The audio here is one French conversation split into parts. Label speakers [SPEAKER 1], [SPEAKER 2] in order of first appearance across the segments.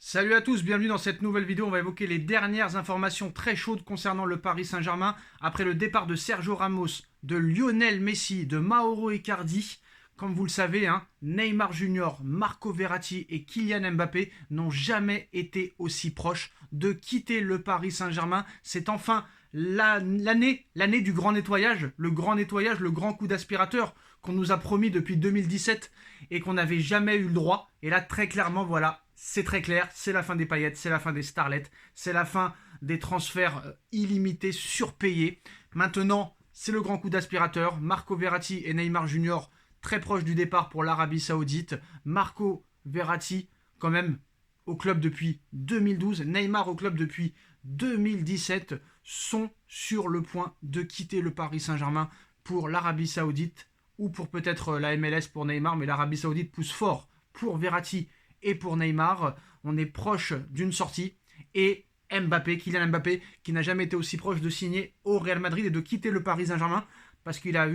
[SPEAKER 1] Salut à tous, bienvenue dans cette nouvelle vidéo. On va évoquer les dernières informations très chaudes concernant le Paris Saint-Germain après le départ de Sergio Ramos, de Lionel Messi, de Mauro Icardi. Comme vous le savez, Neymar Junior, Marco Verratti et Kylian Mbappé n'ont jamais été aussi proches de quitter le Paris Saint-Germain. C'est enfin l'année du grand nettoyage, le grand coup d'aspirateur qu'on nous a promis depuis 2017 et qu'on n'avait jamais eu le droit. Et là, très clairement, voilà, c'est très clair, c'est la fin des paillettes, c'est la fin des starlets, c'est la fin des transferts illimités, surpayés. Maintenant, c'est le grand coup d'aspirateur. Marco Verratti et Neymar Junior très proches du départ pour l'Arabie Saoudite. Marco Verratti, quand même, au club depuis 2012. Neymar au club depuis 2017 sont sur le point de quitter le Paris Saint-Germain pour l'Arabie Saoudite ou pour peut-être la MLS pour Neymar, mais l'Arabie Saoudite pousse fort pour Verratti et pour Neymar. On est proche d'une sortie et Mbappé, Kylian Mbappé, qui n'a jamais été aussi proche de signer au Real Madrid et de quitter le Paris Saint-Germain parce qu'il a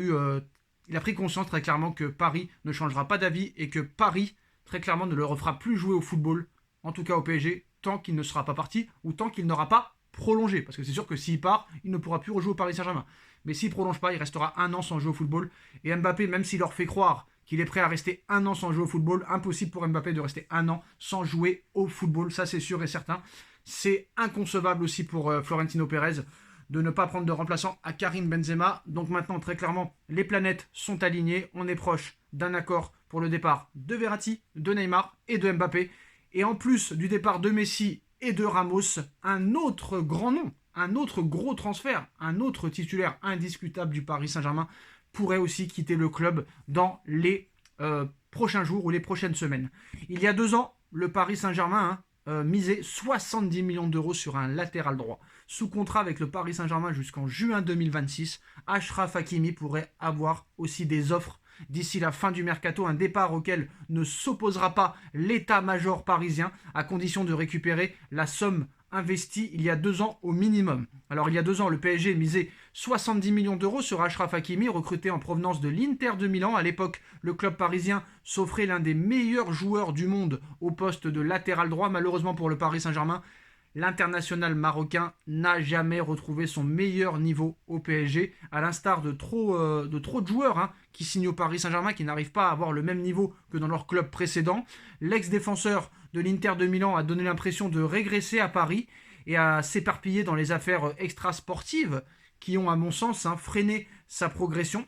[SPEAKER 1] il a pris conscience très clairement que Paris ne changera pas d'avis et que Paris, très clairement, ne le refera plus jouer au football, en tout cas au PSG, tant qu'il ne sera pas parti ou tant qu'il n'aura pas prolongé. Parce que c'est sûr que s'il part, il ne pourra plus rejouer au Paris Saint-Germain. Mais s'il ne prolonge pas, il restera un an sans jouer au football. Et Mbappé, même s'il leur fait croire qu'il est prêt à rester un an sans jouer au football, impossible pour Mbappé de rester un an sans jouer au football, ça c'est sûr et certain. C'est inconcevable aussi pour Florentino Pérez de ne pas prendre de remplaçant à Karim Benzema. Donc maintenant, très clairement, les planètes sont alignées. On est proche d'un accord pour le départ de Verratti, de Neymar et de Mbappé. Et en plus du départ de Messi et de Ramos, un autre grand nom, un autre gros transfert, un autre titulaire indiscutable du Paris Saint-Germain pourrait aussi quitter le club dans les prochains jours ou les prochaines semaines. Il y a 2 ans, le Paris Saint-Germain misait 70 millions d'euros sur un latéral droit. Sous contrat avec le Paris Saint-Germain jusqu'en juin 2026, Achraf Hakimi pourrait avoir aussi des offres d'ici la fin du mercato, un départ auquel ne s'opposera pas l'état-major parisien, à condition de récupérer la somme investie il y a 2 ans au minimum. Alors il y a 2 ans, le PSG misait 70 millions d'euros sur Achraf Hakimi, recruté en provenance de l'Inter de Milan. À l'époque, le club parisien s'offrait l'un des meilleurs joueurs du monde au poste de latéral droit. Malheureusement pour le Paris Saint-Germain, l'international marocain n'a jamais retrouvé son meilleur niveau au PSG, à l'instar de trop de joueurs qui signent au Paris Saint-Germain, qui n'arrivent pas à avoir le même niveau que dans leur club précédent. L'ex-défenseur de l'Inter de Milan a donné l'impression de régresser à Paris et à s'éparpiller dans les affaires extrasportives qui ont, à mon sens, freiné sa progression.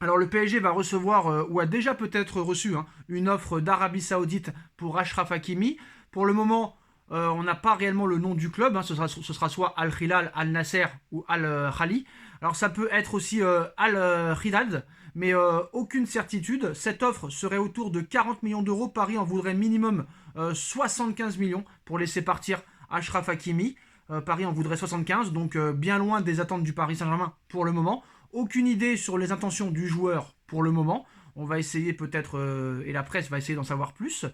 [SPEAKER 1] Alors le PSG va recevoir, ou a déjà peut-être reçu, une offre d'Arabie Saoudite pour Achraf Hakimi. Pour le moment, on n'a pas réellement le nom du club, ce sera soit Al-Hilal, Al-Nasser ou Al-Khali. Alors ça peut être aussi Al-Hilal, mais aucune certitude. Cette offre serait autour de 40 millions d'euros. Paris en voudrait minimum 75 millions pour laisser partir Achraf Hakimi. Paris en voudrait 75, donc bien loin des attentes du Paris Saint-Germain pour le moment. Aucune idée sur les intentions du joueur pour le moment. On va essayer peut-être, et la presse va essayer d'en savoir plus.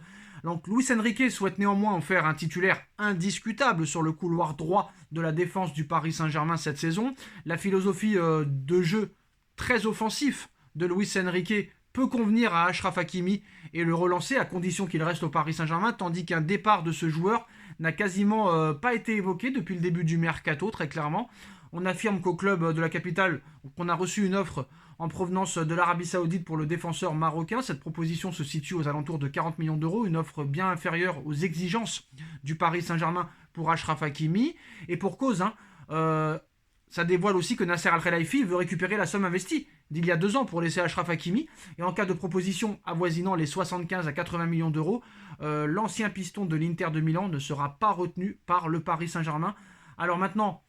[SPEAKER 1] Donc Luis Enrique souhaite néanmoins en faire un titulaire indiscutable sur le couloir droit de la défense du Paris Saint-Germain cette saison. La philosophie de jeu très offensif de Luis Enrique peut convenir à Achraf Hakimi et le relancer à condition qu'il reste au Paris Saint-Germain, tandis qu'un départ de ce joueur n'a quasiment pas été évoqué depuis le début du mercato, très clairement. On affirme qu'au club de la capitale, qu'on a reçu une offre en provenance de l'Arabie Saoudite pour le défenseur marocain. Cette proposition se situe aux alentours de 40 millions d'euros, une offre bien inférieure aux exigences du Paris Saint-Germain pour Achraf Hakimi. Et pour cause, ça dévoile aussi que Nasser Al-Khelaifi veut récupérer la somme investie d'il y a 2 ans pour laisser Achraf Hakimi. Et en cas de proposition avoisinant les 75 à 80 millions d'euros, l'ancien piston de l'Inter de Milan ne sera pas retenu par le Paris Saint-Germain. Alors maintenant,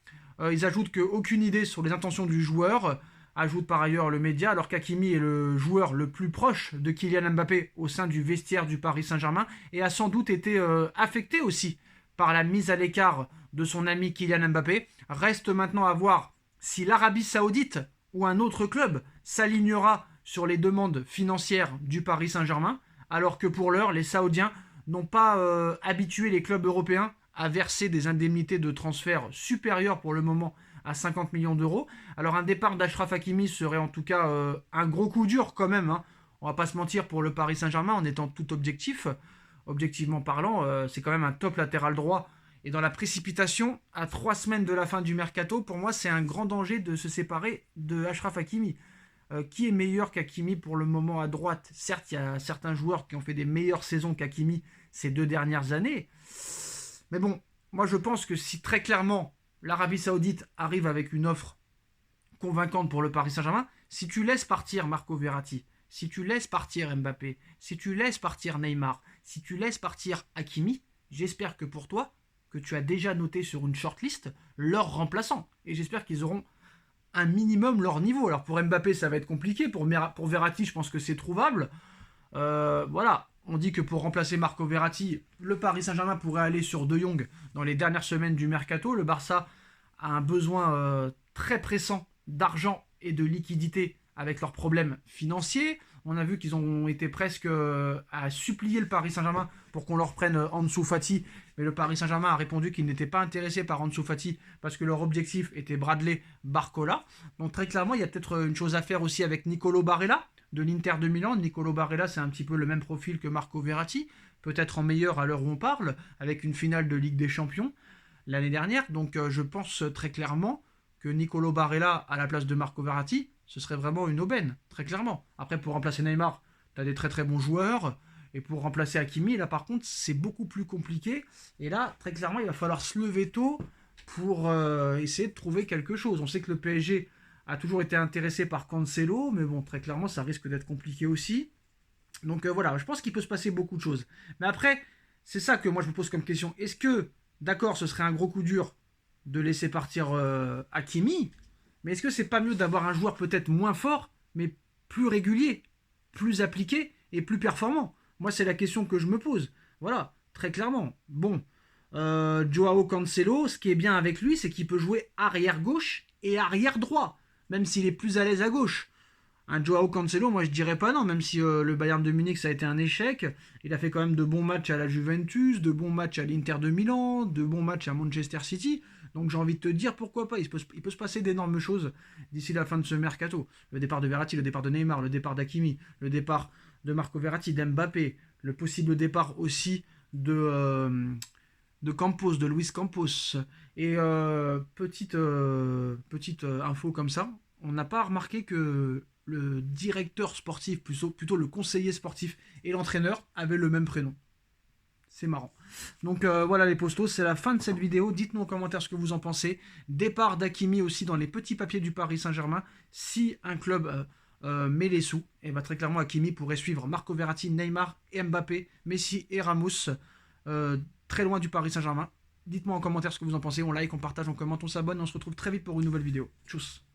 [SPEAKER 1] ils ajoutent qu'aucune idée sur les intentions du joueur. Ajoute par ailleurs le média, alors qu'Hakimi est le joueur le plus proche de Kylian Mbappé au sein du vestiaire du Paris Saint-Germain et a sans doute été affecté aussi par la mise à l'écart de son ami Kylian Mbappé. Reste maintenant à voir si l'Arabie Saoudite ou un autre club s'alignera sur les demandes financières du Paris Saint-Germain, alors que pour l'heure, les Saoudiens n'ont pas habitué les clubs européens à verser des indemnités de transfert supérieures pour le moment à 50 millions d'euros. Alors un départ d'Achraf Hakimi serait en tout cas un gros coup dur quand même. On va pas se mentir pour le Paris Saint-Germain en étant tout objectif. objectivement parlant, c'est quand même un top latéral droit. Et dans la précipitation, à 3 semaines de la fin du mercato, pour moi, c'est un grand danger de se séparer de Achraf Hakimi. Qui est meilleur qu'Hakimi pour le moment à droite? Certes, il y a certains joueurs qui ont fait des meilleures saisons qu'Hakimi ces 2 dernières années. Mais bon, moi je pense que si très clairement l'Arabie Saoudite arrive avec une offre convaincante pour le Paris Saint-Germain, si tu laisses partir Marco Verratti, si tu laisses partir Mbappé, si tu laisses partir Neymar, si tu laisses partir Hakimi, j'espère que pour toi, que tu as déjà noté sur une shortlist leurs remplaçants. Et j'espère qu'ils auront un minimum leur niveau. Alors pour Mbappé, ça va être compliqué. Pour Verratti, je pense que c'est trouvable. Voilà. On dit que pour remplacer Marco Verratti, le Paris Saint-Germain pourrait aller sur De Jong dans les dernières semaines du mercato. Le Barça a un besoin très pressant d'argent et de liquidité avec leurs problèmes financiers. On a vu qu'ils ont été presque à supplier le Paris Saint-Germain pour qu'on leur prenne Ansu Fati. Mais le Paris Saint-Germain a répondu qu'il n'était pas intéressé par Ansu Fati parce que leur objectif était Bradley Barcola. Donc très clairement, il y a peut-être une chose à faire aussi avec Nicolo Barella de l'Inter de Milan. Nicolo Barella, c'est un petit peu le même profil que Marco Verratti, peut-être en meilleur à l'heure où on parle, avec une finale de Ligue des Champions l'année dernière. Donc je pense très clairement que Nicolo Barella à la place de Marco Verratti, ce serait vraiment une aubaine, très clairement. Après, pour remplacer Neymar, tu as des très très bons joueurs. Et pour remplacer Hakimi, là par contre, c'est beaucoup plus compliqué. Et là, très clairement, il va falloir se lever tôt pour essayer de trouver quelque chose. On sait que le PSG a toujours été intéressé par Cancelo, mais bon, très clairement, ça risque d'être compliqué aussi. Donc voilà, je pense qu'il peut se passer beaucoup de choses. Mais après, c'est ça que moi je me pose comme question. Est-ce que, d'accord, ce serait un gros coup dur de laisser partir Hakimi, mais est-ce que c'est pas mieux d'avoir un joueur peut-être moins fort, mais plus régulier, plus appliqué et plus performant? Moi, c'est la question que je me pose. Voilà, très clairement. Bon, Joao Cancelo, ce qui est bien avec lui, c'est qu'il peut jouer arrière gauche et arrière droit, même s'il est plus à l'aise à gauche. Un Joao Cancelo, moi je dirais pas non, même si le Bayern de Munich ça a été un échec. Il a fait quand même de bons matchs à la Juventus, de bons matchs à l'Inter de Milan, de bons matchs à Manchester City. Donc j'ai envie de te dire pourquoi pas, il peut se passer d'énormes choses d'ici la fin de ce mercato. Le départ de Verratti, le départ de Neymar, le départ d'Hakimi, le départ de Marco Verratti, d'Mbappé, le possible départ aussi de Campos, de Luis Campos. Et petite info comme ça, on n'a pas remarqué que le directeur sportif, plutôt le conseiller sportif et l'entraîneur avaient le même prénom. C'est marrant. Donc voilà les postos, c'est la fin de cette vidéo. Dites-nous en commentaire ce que vous en pensez. Départ d'Hakimi aussi dans les petits papiers du Paris Saint-Germain. Si un club met les sous, et bah, très clairement Hakimi pourrait suivre Marco Verratti, Neymar et Mbappé, Messi et Ramos, très loin du Paris Saint-Germain. Dites-moi en commentaire ce que vous en pensez. On like, on partage, on commente, on s'abonne. On se retrouve très vite pour une nouvelle vidéo. Tchuss.